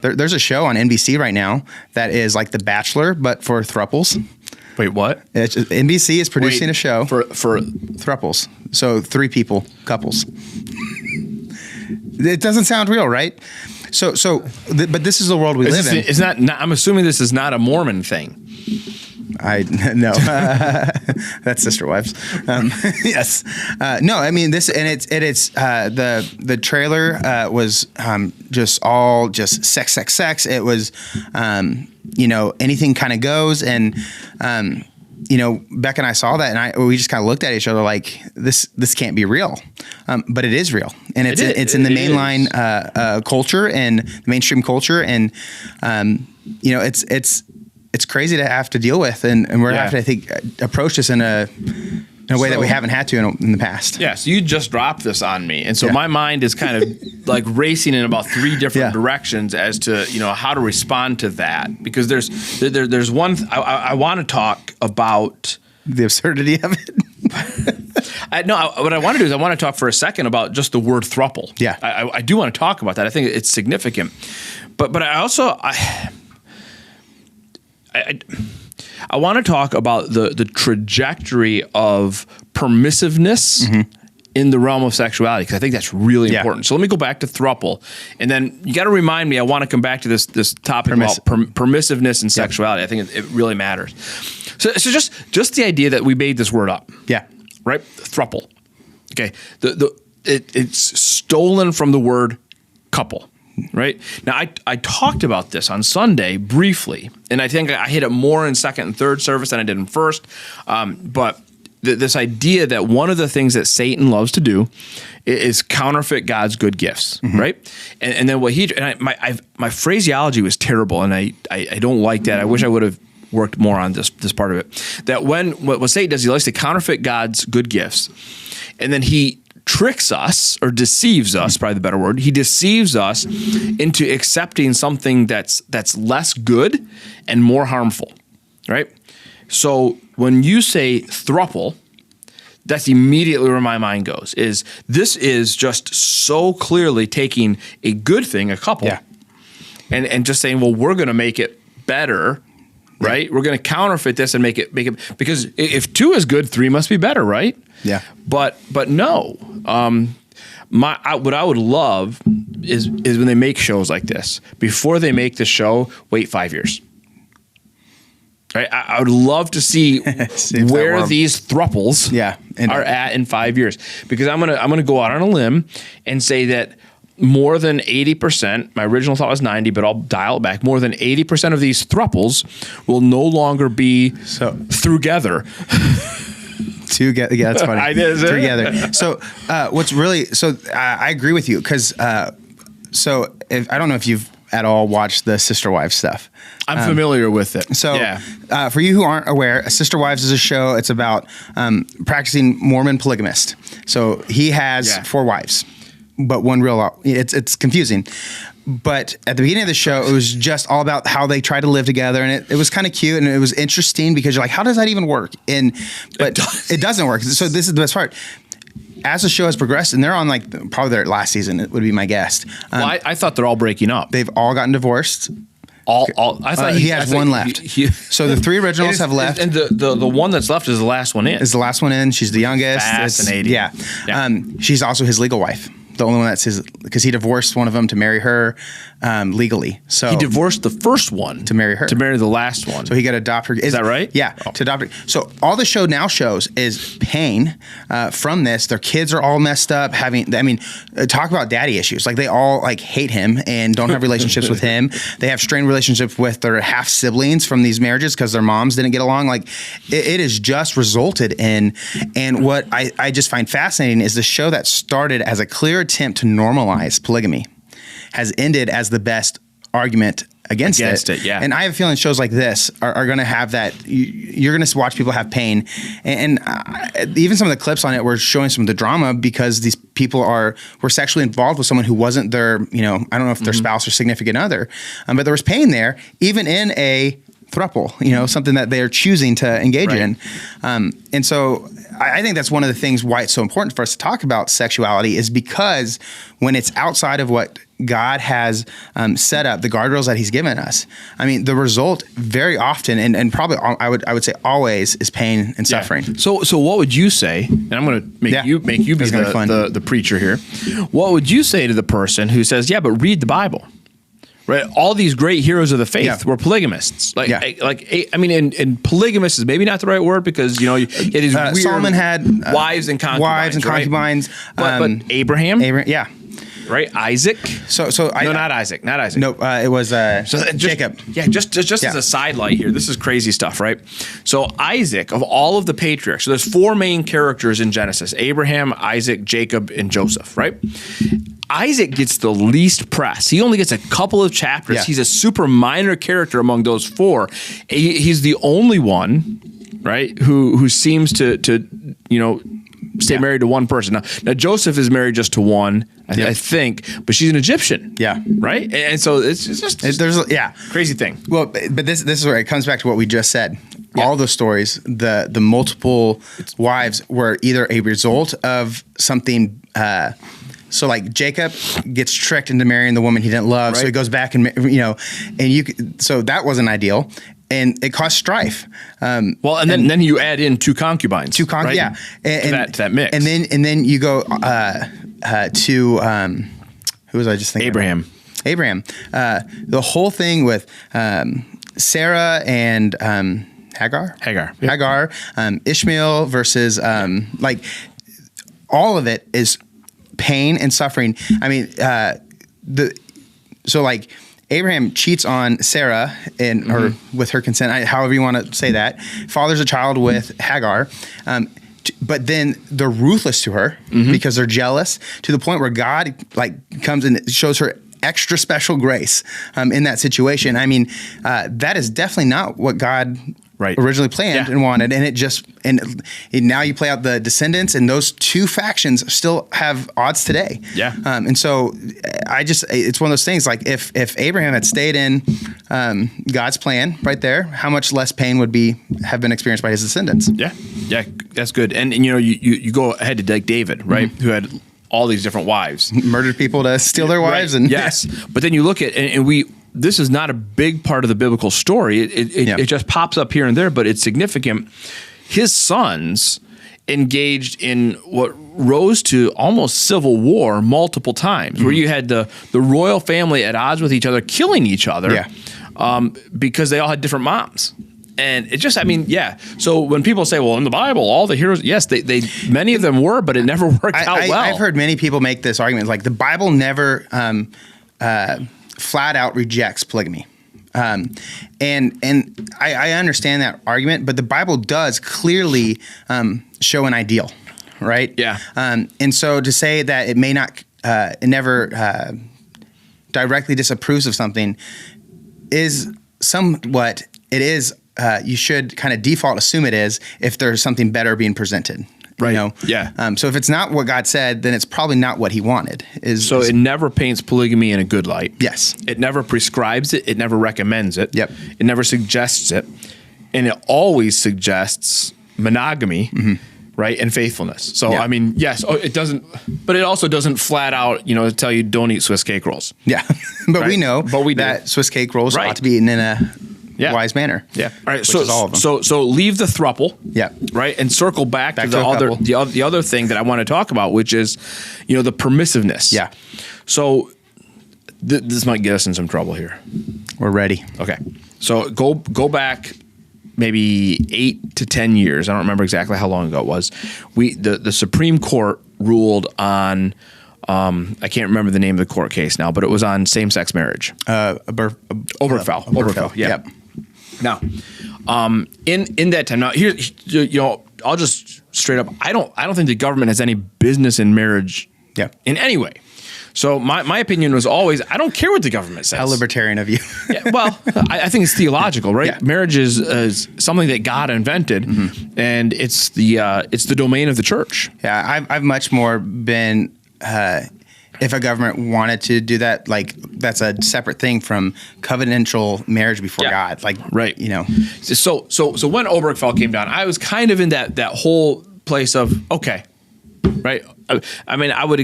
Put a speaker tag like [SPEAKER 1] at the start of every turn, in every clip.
[SPEAKER 1] There's a show on NBC right now that is like The Bachelor, but for throuples.
[SPEAKER 2] Wait, what?
[SPEAKER 1] NBC is producing a show
[SPEAKER 2] for
[SPEAKER 1] throuples. So 3 people, couples. It doesn't sound real, right? But this is the world we live in.
[SPEAKER 2] It's not. I'm assuming this is not a Mormon thing.
[SPEAKER 1] No, that's sister wives. Yes, no. I mean this, and it's the trailer was just sex. It was anything kind of goes, and Beck and I saw that, and we just kind of looked at each other like this can't be real, but it is real, and it's in the mainline culture and the mainstream culture, and it's crazy to have to deal with, and we're going to have to, I think, approach this in a way that we haven't had to in the past.
[SPEAKER 2] Yeah, so you just dropped this on me, and so my mind is kind of like racing in about 3 different directions as to how to respond to that, because there's one I want to talk about
[SPEAKER 1] the absurdity of it.
[SPEAKER 2] What I want to do is I want to talk for a second about just the word throuple.
[SPEAKER 1] Yeah,
[SPEAKER 2] I do want to talk about that. I think it's significant, but I also I want to talk about the trajectory of permissiveness in the realm of sexuality, because I think that's really important. So let me go back to throuple, and then you got to remind me. I want to come back to this topic about permissiveness and sexuality. I think it really matters. So just the idea that we made this word up.
[SPEAKER 1] Yeah.
[SPEAKER 2] Right. Throuple. Okay. It's stolen from the word couple. Right. Now, I talked about this on Sunday briefly, and I think I hit it more in second and third service than I did in first. But this idea that one of the things that Satan loves to do is counterfeit God's good gifts, right? And then my phraseology was terrible, and I don't like that. I wish I would have worked more on this part of it. That what Satan does, he likes to counterfeit God's good gifts, and then he tricks us, or deceives us, probably the better word. He deceives us into accepting something that's less good and more harmful, right? So when you say throuple, that's immediately where my mind goes. This is just so clearly taking a good thing, a couple, and just saying, well, we're going to make it better, right? We're going to counterfeit this and make it because if 2 is good, 3 must be better, right?
[SPEAKER 1] Yeah.
[SPEAKER 2] But no. What I would love is when they make shows like this, before they make the show, wait 5 years. Right? I would love to see where these throuples are at in 5 years, because I'm gonna go out on a limb and say that more than 80%, my original thought was 90, but I'll dial it back. More than 80% of these throuples will no longer be together.
[SPEAKER 1] Together, yeah, that's funny.
[SPEAKER 2] I did
[SPEAKER 1] together. So, I agree with you, because I don't know if you've at all watched the Sister Wives stuff.
[SPEAKER 2] I'm familiar with it.
[SPEAKER 1] So, for you who aren't aware, Sister Wives is a show. It's about practicing Mormon polygamist. So he has 4 wives, but one real. It's confusing. But at the beginning of the show, it was just all about how they try to live together, and it was kind of cute, and it was interesting, because you're like, how does that even work? But it doesn't work. So this is the best part. As the show has progressed, and they're on probably their last season, it would be my guess.
[SPEAKER 2] I thought they're all breaking up.
[SPEAKER 1] They've all gotten divorced.
[SPEAKER 2] I thought
[SPEAKER 1] he has one left. So the 3 originals have left,
[SPEAKER 2] and the one that's left is the last one in.
[SPEAKER 1] Is the last one in. She's the youngest.
[SPEAKER 2] Fascinating.
[SPEAKER 1] She's also his legal wife. The only one that's his, because he divorced one of them to marry her legally. So
[SPEAKER 2] he divorced the first one
[SPEAKER 1] to marry her,
[SPEAKER 2] to marry the last one.
[SPEAKER 1] So he got to adopt her.
[SPEAKER 2] Is that right?
[SPEAKER 1] Yeah, to adopt her. So all the show now shows is pain from this. Their kids are all messed up. Talk about daddy issues. Like, they all hate him and don't have relationships with him. They have strained relationships with their half siblings from these marriages because their moms didn't get along. It has just resulted in. And what I just find fascinating is the show that started as a clear attempt to normalize polygamy has ended as the best argument against it. Yeah. And I have a feeling shows like this are going to have that. You're going to watch people have pain, and even some of the clips on it were showing some of the drama, because these people were sexually involved with someone who wasn't their, I don't know if their spouse or significant other, but there was pain there, even in a throuple, something that they're choosing to engage in. And so I think that's one of the things why it's so important for us to talk about sexuality, is because when it's outside of what God has set up, the guardrails that He's given us, I mean, the result very often, and probably I would say always, is pain and suffering.
[SPEAKER 2] So what would you say? And I'm going to make you be the preacher here. What would you say to the person who says, "Yeah, but read the Bible"? Right, all these great heroes of the faith were polygamists. And polygamist is maybe not the right word because it is weird.
[SPEAKER 1] Solomon had
[SPEAKER 2] wives and concubines. But Abraham,
[SPEAKER 1] yeah.
[SPEAKER 2] Right, Isaac. Not Isaac.
[SPEAKER 1] No, it was Jacob.
[SPEAKER 2] Yeah, just as a sidelight here, this is crazy stuff, right? So Isaac, of all of the patriarchs, so there's 4 main characters in Genesis: Abraham, Isaac, Jacob, and Joseph, right? Isaac gets the least press. He only gets a couple of chapters. Yeah. He's a super minor character among those 4. He's the only one, right, who seems to stay married to one person. Now Joseph is married just to one, I think, but she's an Egyptian. Yeah. Right? And so it's just there's crazy thing.
[SPEAKER 1] Well, but this is where it comes back to what we just said. Yeah. All those stories, the multiple wives were either a result of something. So like Jacob gets tricked into marrying the woman he didn't love, so he goes back and so that wasn't ideal. And it caused strife.
[SPEAKER 2] And then you add in 2 concubines. Right?
[SPEAKER 1] Yeah,
[SPEAKER 2] to that mix.
[SPEAKER 1] And then you go to who was I just thinking? Abraham. The whole thing with Sarah and Hagar. Ishmael versus all of it is pain and suffering. I mean, Abraham cheats on Sarah or with her consent, however you want to say that. Fathers a child with Hagar. But then they're ruthless to her because they're jealous, to the point where God comes and shows her extra special grace in that situation. I mean, that is definitely not what God originally planned and wanted, and now you play out the descendants, and those 2 factions still have odds today. Yeah, and so it's one of those things. Like if Abraham had stayed in God's plan right there, how much less pain would have been experienced by his descendants?
[SPEAKER 2] Yeah, that's good. And you go ahead to David, right, who had all these different wives,
[SPEAKER 1] murdered people to steal their wives,
[SPEAKER 2] but then you look at this is not a big part of the biblical story. It just pops up here and there, but it's significant. His sons engaged in what rose to almost civil war multiple times, where you had the royal family at odds with each other, killing each other because they all had different moms. And it just, So when people say, well, in the Bible, all the heroes, yes, they many of them were, but it never worked out well.
[SPEAKER 1] I've heard many people make this argument, like the Bible never flat out rejects polygamy. And I understand that argument, but the Bible does clearly show an ideal, right? Yeah. And so to say that it may not, it never directly disapproves of something is somewhat, it is, you should kind of default assume it is if there's something better being presented. Right. So if it's not what God said, then it's probably not what He wanted.
[SPEAKER 2] It never paints polygamy in a good light.
[SPEAKER 1] Yes.
[SPEAKER 2] It never prescribes it. It never recommends it.
[SPEAKER 1] Yep.
[SPEAKER 2] It never suggests it. And it always suggests monogamy, right, and faithfulness. So, yes, it doesn't, but it also doesn't flat out, tell you don't eat Swiss cake rolls.
[SPEAKER 1] Yeah. But we know that Swiss cake rolls ought to be eaten in a wise manner.
[SPEAKER 2] Yeah. All right. So all of them. So leave the thruple. Yeah. Right. And circle back to the other thing that I want to talk about, which is, the permissiveness. Yeah. So this might get us in some trouble here.
[SPEAKER 1] We're ready.
[SPEAKER 2] Okay. So go back maybe 8 to 10 years. I don't remember exactly how long ago it was. The Supreme Court ruled on. I can't remember the name of the court case now, but it was on same-sex marriage. Obergefell. Yeah. Yep. Now, in that time, now here, I'll just straight up. I don't think the government has any business in marriage. In any way. So my opinion was always, I don't care what the government says.
[SPEAKER 1] How libertarian of you.
[SPEAKER 2] I think it's theological, right? Yeah. Marriage is something that God invented, and it's the domain of the church.
[SPEAKER 1] Yeah, I've much more been. If a government wanted to do that, that's a separate thing from covenantal marriage before God. So
[SPEAKER 2] when Obergefell came down, I was kind of in that whole place of, okay, right? I mean, I would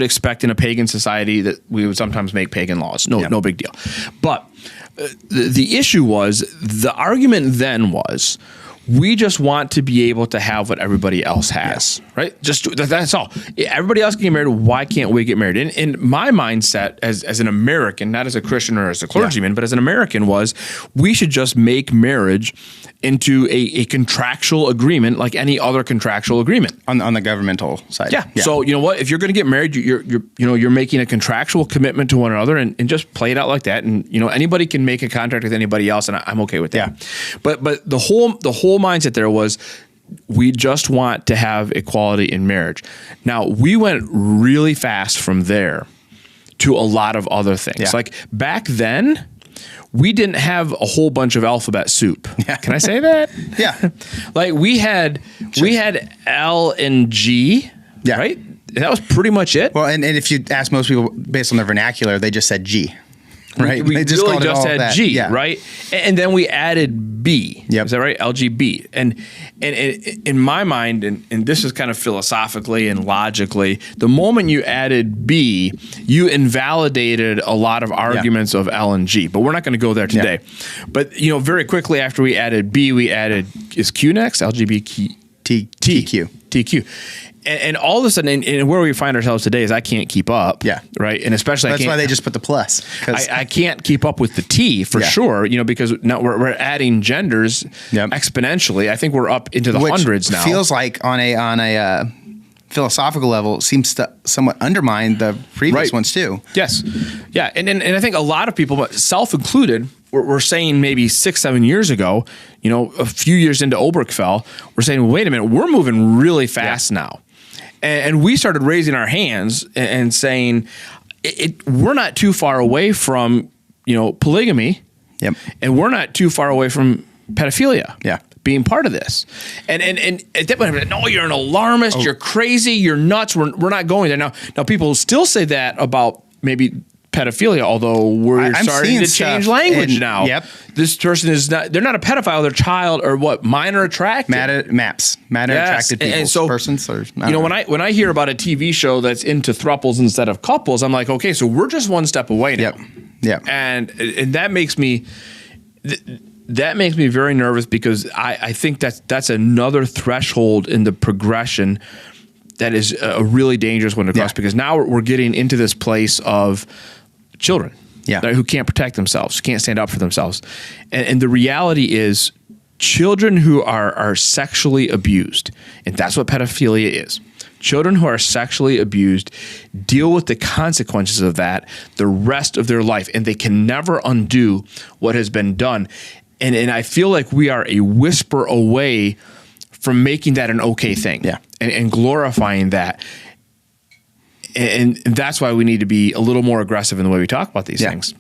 [SPEAKER 2] expect in a pagan society that we would sometimes make pagan laws. No big deal. But the issue was, the argument then was, we just want to be able to have what everybody else has, right? Just that's all. Everybody else can get married. Why can't we get married? In my mindset, as an American, not as a Christian or as a clergyman, but as an American, was we should just make marriage into a contractual agreement like any other contractual agreement
[SPEAKER 1] on the governmental side.
[SPEAKER 2] Yeah. So you know what? If you're going to get married, you're making a contractual commitment to one another, and just play it out like that. And anybody can make a contract with anybody else, and I'm okay with that. Yeah. But the whole mindset there was, we just want to have equality in marriage. Now, we went really fast from there to a lot of other things.
[SPEAKER 1] Yeah.
[SPEAKER 2] Like back then, we didn't have a whole bunch of alphabet soup.
[SPEAKER 1] Yeah.
[SPEAKER 2] Can I say that?
[SPEAKER 1] Yeah.
[SPEAKER 2] Like we had L and G, right? And that was pretty much it.
[SPEAKER 1] Well, and if you ask most people based on their vernacular, they just said G. Right.
[SPEAKER 2] We
[SPEAKER 1] they
[SPEAKER 2] really just had
[SPEAKER 1] that.
[SPEAKER 2] G, right? And then we added B.
[SPEAKER 1] Yep.
[SPEAKER 2] Is that right? LGB. And in my mind, and this is kind of philosophically and logically, the moment you added B, you invalidated a lot of arguments of L and G. But we're not going to go there today. Yeah. But very quickly after we added B, we added, is Q next? LGBTQ. TQ. And all of a sudden, and where we find ourselves today is I can't keep up. Yeah. Right. And especially
[SPEAKER 1] that's why they just put the plus.
[SPEAKER 2] I can't keep up with the T for sure, because now we're adding genders exponentially. I think we're up into the hundreds now.
[SPEAKER 1] Feels like on a philosophical level, it seems to somewhat undermine the previous ones too.
[SPEAKER 2] Yes. Yeah. And I think a lot of people, self included, we're saying maybe 6-7 years ago, a few years into Obergefell, we're saying, wait a minute, we're moving really fast now. And we started raising our hands and saying, we're not too far away from, polygamy.
[SPEAKER 1] Yep.
[SPEAKER 2] And we're not too far away from pedophilia.
[SPEAKER 1] Yeah.
[SPEAKER 2] Being part of this. And at that point, no, you're an alarmist, you're crazy, you're nuts, we're not going there. Now people still say that about maybe pedophilia, although we're starting to change language now.
[SPEAKER 1] Yep.
[SPEAKER 2] This person is not, they're not a pedophile, they're child or what, minor attracted.
[SPEAKER 1] Matter attracted people.
[SPEAKER 2] And so,
[SPEAKER 1] persons or
[SPEAKER 2] when I hear about a TV show that's into throuples instead of couples, I'm like, okay, so we're just one step away now.
[SPEAKER 1] Yep.
[SPEAKER 2] And that makes me very nervous, because I think that's another threshold in the progression that is a really dangerous one to cross, because now we're getting into this place of children who can't protect themselves, can't stand up for themselves. And the reality is, children who are sexually abused, and that's what pedophilia is. Children who are sexually abused deal with the consequences of that the rest of their life, and they can never undo what has been done. And I feel like we are a whisper away from making that an okay thing and glorifying that. And that's why we need to be a little more aggressive in the way we talk about these things.